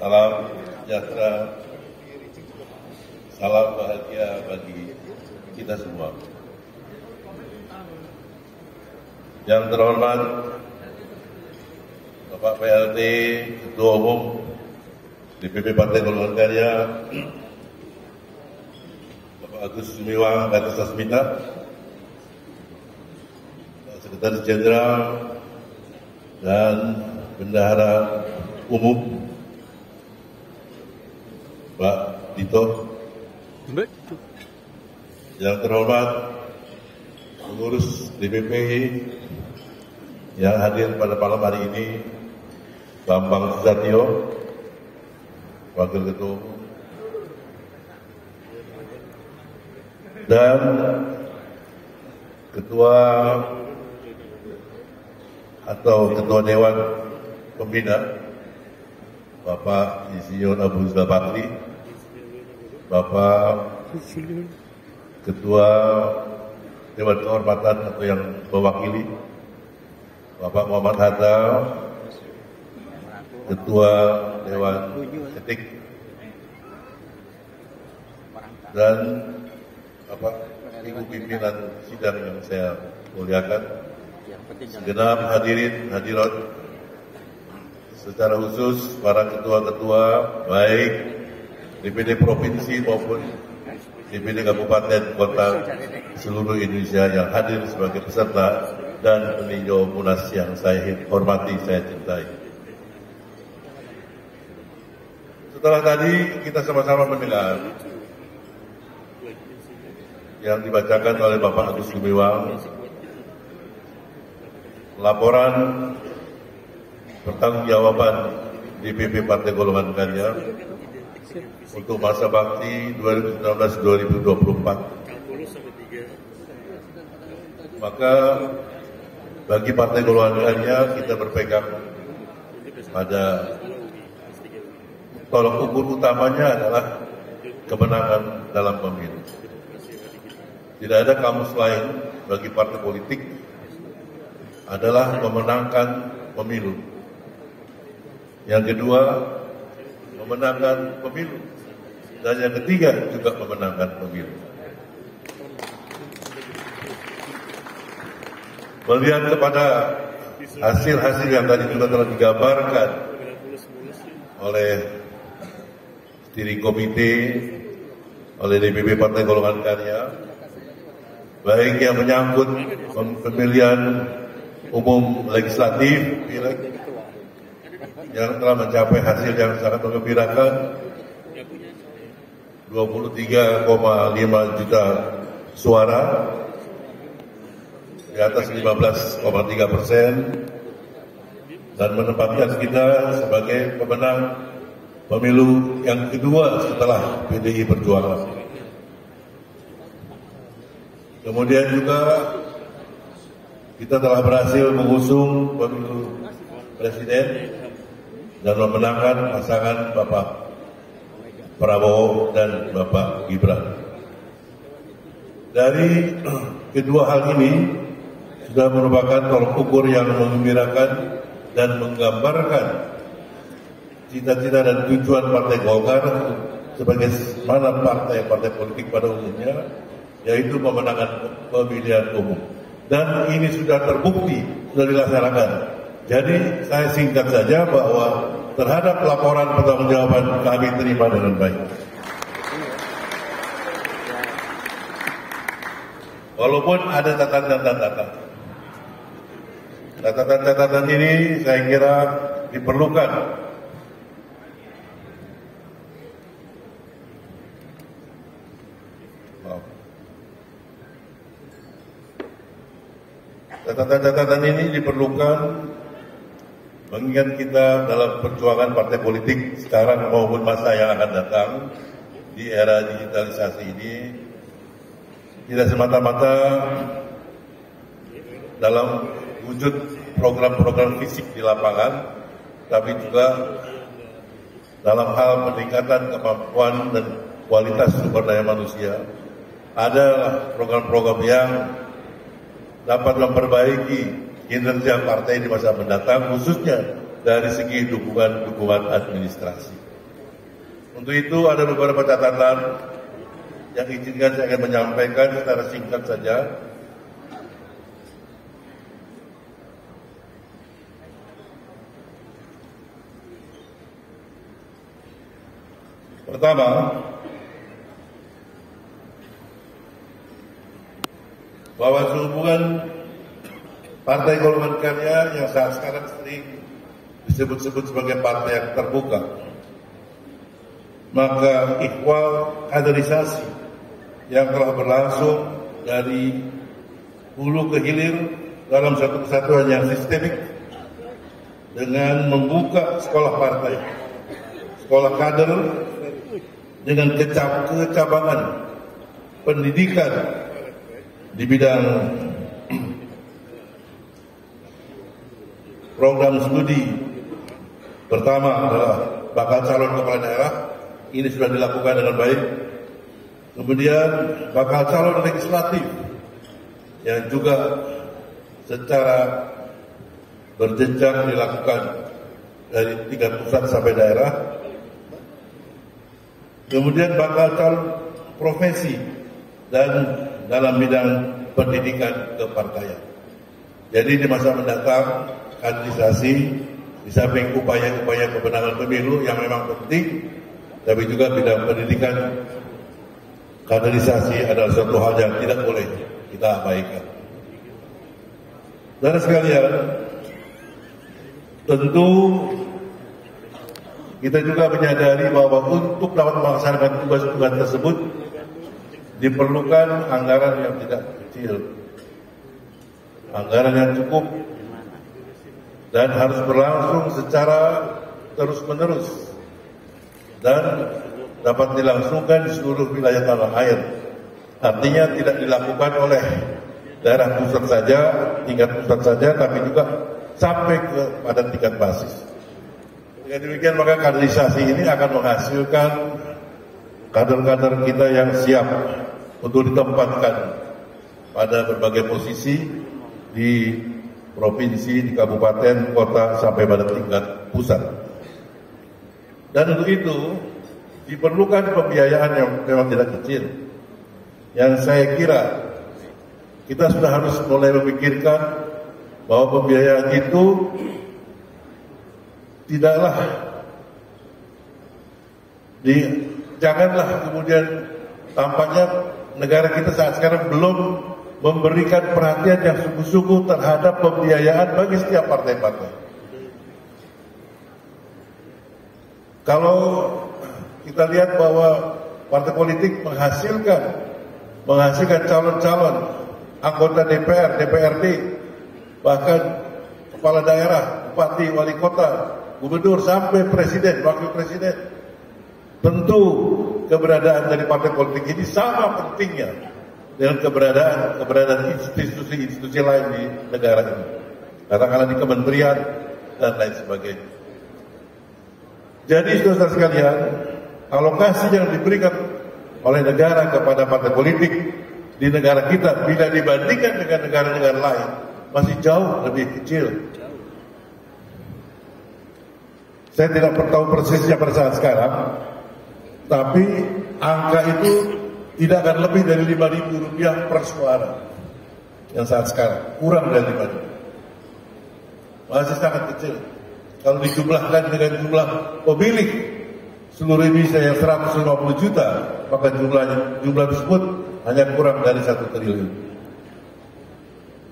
Salam sejahtera, salam bahagia bagi kita semua. Yang terhormat Bapak PLT, Ketua Umum DPP Partai Golongan Karya, Bapak Agus Gumiwang Gatot Sasmita, Pak Sekretaris Jenderal dan Bendahara Umum Pak Dito, yang terhormat pengurus DPP yang hadir pada malam hari ini, Bambang Susatyo, Wakil Ketua Umum, dan Ketua Dewan Pembina, Bapak Insinyur Abu Rizal Bakri, Bapak Ketua Dewan Kehormatan atau yang mewakili, Bapak Muhammad Hatta, Ketua Dewan Etik, dan Ibu pimpinan sidang yang saya muliakan, segenap hadirin hadirat, secara khusus para ketua-ketua baik DPD Provinsi maupun DPD Kabupaten Kota seluruh Indonesia yang hadir sebagai peserta dan peninjau Munas yang saya hormati, saya cintai. Setelah tadi kita sama-sama mendengar yang dibacakan oleh Bapak Agus Gumiwang, laporan pertanggungjawaban DPP Partai Golongan Karya untuk masa bakti 2019-2024. Maka bagi Partai Golongan Karya kita berpegang pada tolak ukur utamanya adalah kemenangan dalam pemilu. Tidak ada kamus lain bagi partai politik adalah memenangkan pemilu. Yang kedua, memenangkan pemilu. Dan yang ketiga juga memenangkan pemilu. Melihat kepada hasil-hasil yang tadi juga telah digambarkan oleh steering komite, oleh DPP Partai Golongan Karya, baik yang menyangkut pemilihan umum legislatif, yang telah mencapai hasil yang sangat menggembirakan, 23,5 juta suara, di atas 15,3%, dan menempatkan kita sebagai pemenang pemilu yang kedua setelah PDI Perjuangan. Kemudian juga kita telah berhasil mengusung pemilu presiden dan memenangkan pasangan Bapak Prabowo dan Bapak Gibran. Dari kedua hal ini sudah merupakan tolak ukur yang menggembirakan dan menggambarkan cita-cita dan tujuan Partai Golkar sebagai mana partai politik pada umumnya, yaitu memenangkan pemilihan umum. Dan ini sudah terbukti, sudah dilaksanakan. Jadi saya singkat saja bahwa terhadap laporan pertanggungjawaban kami terima dengan baik. Walaupun ada catatan-catatan. Catatan-catatan ini saya kira diperlukan. Catatan-catatan ini diperlukan mengingat kita dalam perjuangan partai politik sekarang maupun masa yang akan datang di era digitalisasi ini, tidak semata-mata dalam wujud program-program fisik di lapangan, tapi juga dalam hal peningkatan kemampuan dan kualitas sumber daya manusia. Ada program-program yang dapat memperbaiki kinerja partai di masa mendatang, khususnya dari segi dukungan administrasi. Untuk itu ada beberapa catatan yang izinkan saya akan menyampaikan secara singkat saja. Pertama, bahwa hubungan Partai Golongan Karya yang saat sekarang sering disebut-sebut sebagai partai yang terbuka, maka ikhwal kaderisasi yang telah berlangsung dari hulu ke hilir dalam satu kesatuan yang sistemik dengan membuka sekolah partai, sekolah kader dengan kecabangan pendidikan di bidang program studi. Pertama adalah bakal calon kepala daerah, ini sudah dilakukan dengan baik. Kemudian bakal calon legislatif yang juga secara berjenjang dilakukan dari tingkat pusat sampai daerah. Kemudian bakal calon profesi dan dalam bidang pendidikan kepartaian. Jadi di masa mendatang, kaderisasi di samping upaya-upaya kemenangan pemilu yang memang penting, tapi juga bidang pendidikan, kaderisasi adalah suatu hal yang tidak boleh kita abaikan. Saudara sekalian, tentu kita juga menyadari bahwa untuk dapat melaksanakan tugas-tugas tersebut diperlukan anggaran yang tidak kecil, anggaran yang cukup, dan harus berlangsung secara terus-menerus dan dapat dilangsungkan di seluruh wilayah tanah air. Artinya tidak dilakukan oleh daerah pusat saja, tingkat pusat saja, tapi juga sampai pada tingkat basis. Dengan demikian maka kaderisasi ini akan menghasilkan kader-kader kita yang siap untuk ditempatkan pada berbagai posisi di provinsi, di kabupaten, kota, sampai pada tingkat pusat. Dan untuk itu diperlukan pembiayaan yang memang tidak kecil, yang saya kira kita sudah harus mulai memikirkan bahwa pembiayaan itu tidaklah janganlah kemudian tampaknya negara kita saat sekarang belum memberikan perhatian yang sungguh-sungguh terhadap pembiayaan bagi setiap partai-partai. Kalau kita lihat bahwa partai politik menghasilkan calon-calon anggota DPR, DPRD, bahkan kepala daerah, bupati, wali kota, gubernur, sampai presiden, wakil presiden. Tentu keberadaan dari partai politik ini sama pentingnya dengan keberadaan institusi-institusi lain di negara ini, katakanlah di kementerian dan lain sebagainya. Jadi saudara sekalian, alokasi yang diberikan oleh negara kepada partai politik di negara kita bila dibandingkan dengan negara-negara lain masih jauh lebih kecil. Saya tidak tahu persisnya pada saat sekarang, tapi angka itu tidak akan lebih dari Rp5.000 per suara yang saat sekarang, kurang dari 5.000. Masih sangat kecil. Kalau dijumlahkan dengan jumlah pemilih seluruh Indonesia yang 150 juta, maka jumlah tersebut hanya kurang dari 1 triliun.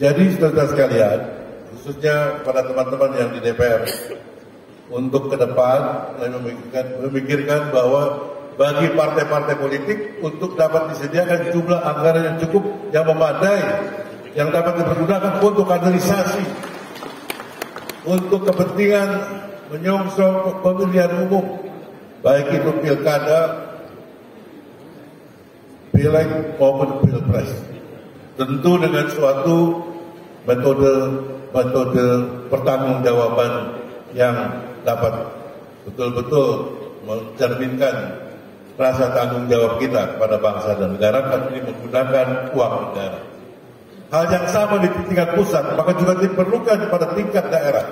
Jadi saudara sekalian, khususnya pada teman-teman yang di DPR, untuk ke depan memikirkan bahwa bagi partai-partai politik untuk dapat disediakan jumlah anggaran yang cukup, yang memadai, yang dapat dipergunakan untuk kaderisasi, untuk kepentingan menyongsong pemilihan umum, baik itu pilkada, pileg maupun pilpres, tentu dengan suatu metode pertanggungjawaban yang dapat betul-betul mencerminkan rasa tanggung jawab kita kepada bangsa dan negara, tapi menggunakan uang negara. Hal yang sama di tingkat pusat, maka juga diperlukan pada tingkat daerah.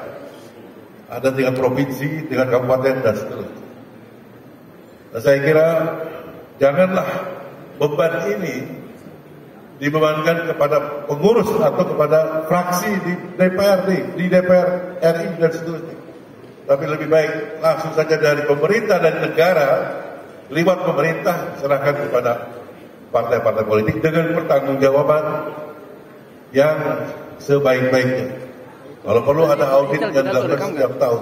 ada tingkat provinsi, tingkat kabupaten, dan seterusnya. Nah, saya kira janganlah beban ini dibebankan kepada pengurus atau kepada fraksi di DPRD, di DPR RI, dan seterusnya. Tapi lebih baik langsung saja dari pemerintah dan negara, lewat pemerintah, serahkan kepada partai-partai politik dengan pertanggungjawaban yang sebaik-baiknya. Kalau perlu ada audit yang dilakukan setiap tahun.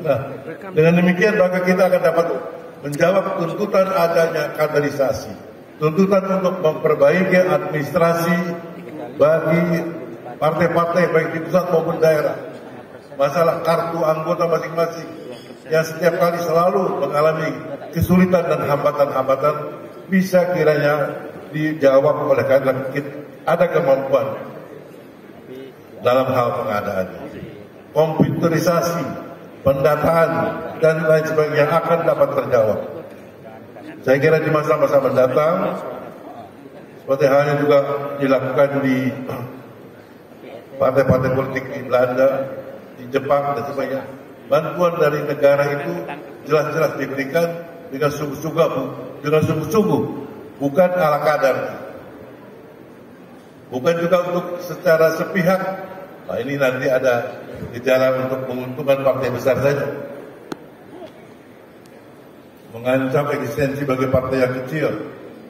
Nah, dengan demikian maka kita akan dapat menjawab tuntutan adanya kaderisasi, tuntutan untuk memperbaiki administrasi bagi partai-partai baik di pusat maupun daerah. Masalah kartu anggota masing-masing yang setiap kali selalu mengalami kesulitan dan hambatan-hambatan bisa kiranya dijawab oleh karena ada kemampuan dalam hal pengadaan, komputerisasi, pendataan, dan lain sebagainya akan dapat terjawab. Saya kira di masa-masa mendatang, seperti halnya juga dilakukan di partai-partai politik di Belanda, di Jepang, dan sebagainya, bantuan dari negara itu jelas-jelas diberikan dengan sungguh-sungguh, bukan ala kadar. Bukan juga untuk secara sepihak. Nah, ini nanti ada gejala untuk menguntungkan partai besar saja, mengancam eksistensi bagi partai yang kecil.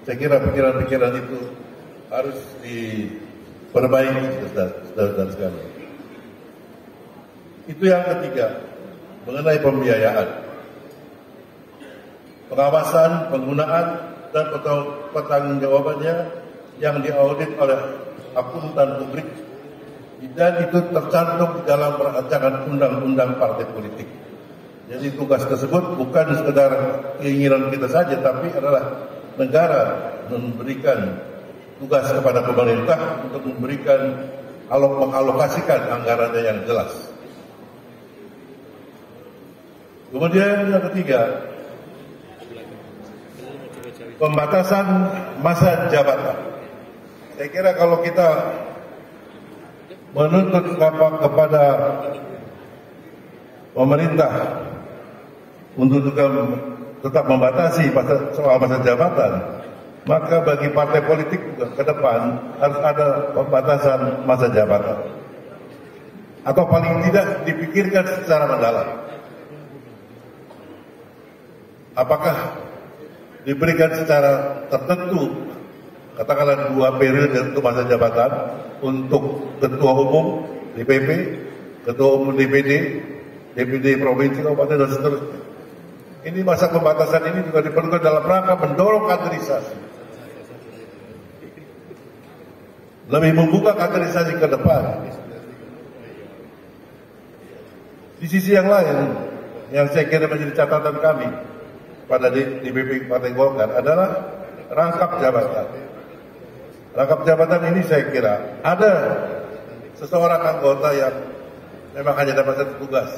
Saya kira pikiran-pikiran itu harus diperbaiki, saudara-saudara sekalian. Itu yang ketiga, mengenai pembiayaan, pengawasan, penggunaan, dan pertanggungjawabannya yang diaudit oleh akuntan publik, dan itu tercantum di dalam rancangan undang-undang partai politik. Jadi tugas tersebut bukan sekedar keinginan kita saja, tapi adalah negara memberikan tugas kepada pemerintah untuk memberikan mengalokasikan anggarannya yang jelas. Kemudian yang ketiga, pembatasan masa jabatan. Saya kira kalau kita menuntut kepada pemerintah untuk juga tetap membatasi soal masa jabatan, maka bagi partai politik juga ke depan harus ada pembatasan masa jabatan, atau paling tidak dipikirkan secara mendalam. Apakah diberikan secara tertentu, katakanlah 2 periode untuk masa jabatan untuk ketua umum DPP, ketua umum DPD, DPD provinsi, kabupaten, dan seterusnya. Ini masa pembatasan ini juga diperlukan dalam rangka mendorong kaderisasi, lebih membuka kaderisasi ke depan. Di sisi yang lain, yang saya kira menjadi catatan kami pada DPP Partai Golkar adalah rangkap jabatan. Rangkap jabatan ini saya kira ada seseorang anggota yang memang hanya dapat satu tugas.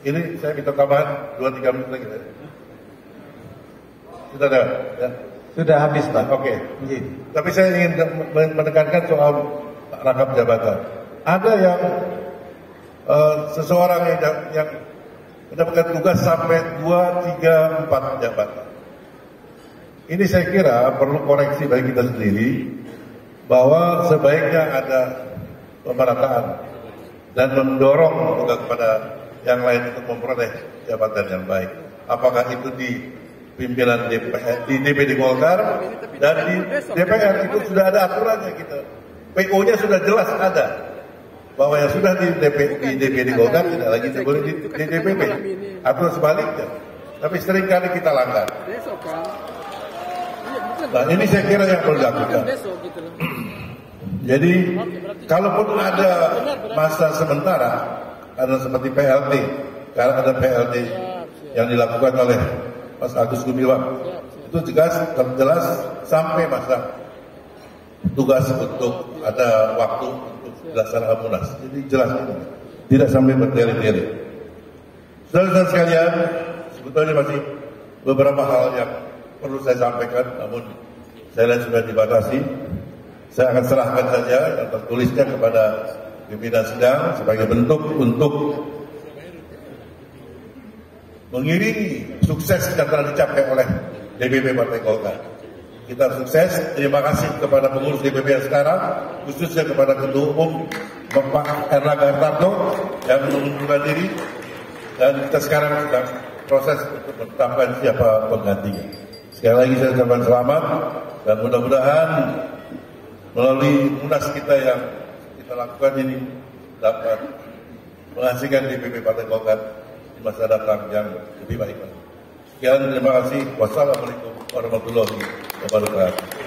Ini saya minta tambahan 2-3 menit lagi. Sudah ada? Ya? Sudah habis, Pak. Oke. Tapi saya ingin menekankan soal rangkap jabatan. Ada yang seseorang yang mendapatkan tugas sampai 2, 3, 4 jabatan. Ini saya kira perlu koreksi bagi kita sendiri, bahwa sebaiknya ada pemerataan dan mendorong juga kepada yang lain untuk memperoleh jabatan yang baik. Apakah itu di pimpinan DPR, di DPD Golkar, dan di DPR itu sudah ada aturannya kita. PO-nya sudah jelas ada, bahwa yang sudah di DPD Golkar tidak lagi boleh di DPP, atau sebaliknya. Tapi seringkali kita langgar. Nah, ini saya kira yang perlu dilakukan. Jadi, kalaupun ada masa sementara, ada seperti PLT, karena ada PLT yang dilakukan oleh Mas Agus Gumiwang, itu jelas sampai masa tugas untuk ada waktu untuk dilaksanakan Munas. Jadi jelas itu, tidak sampai bertele-tele. Saudara-saudara sekalian, sebetulnya masih beberapa hal yang perlu saya sampaikan, namun saya lihat sudah dibatasi. Saya akan serahkan saja yang tertulisnya kepada pimpinan sidang sebagai bentuk untuk mengiringi sukses yang telah dicapai oleh DPP Partai Golkar. Kita sukses. Terima kasih kepada pengurus DPP yang sekarang, khususnya kepada Ketua Umum Pak Erlangga Hartarto yang mengundurkan diri, dan kita sekarang sedang proses untuk menetapkan siapa penggantinya. Sekali lagi saya ucapkan selamat, dan mudah-mudahan melalui munas kita yang kita lakukan ini dapat menghasilkan DPP Partai Golkar di masa datang yang lebih baik lagi. Sekian, terima kasih. Wassalamualaikum warahmatullahi wabarakatuh.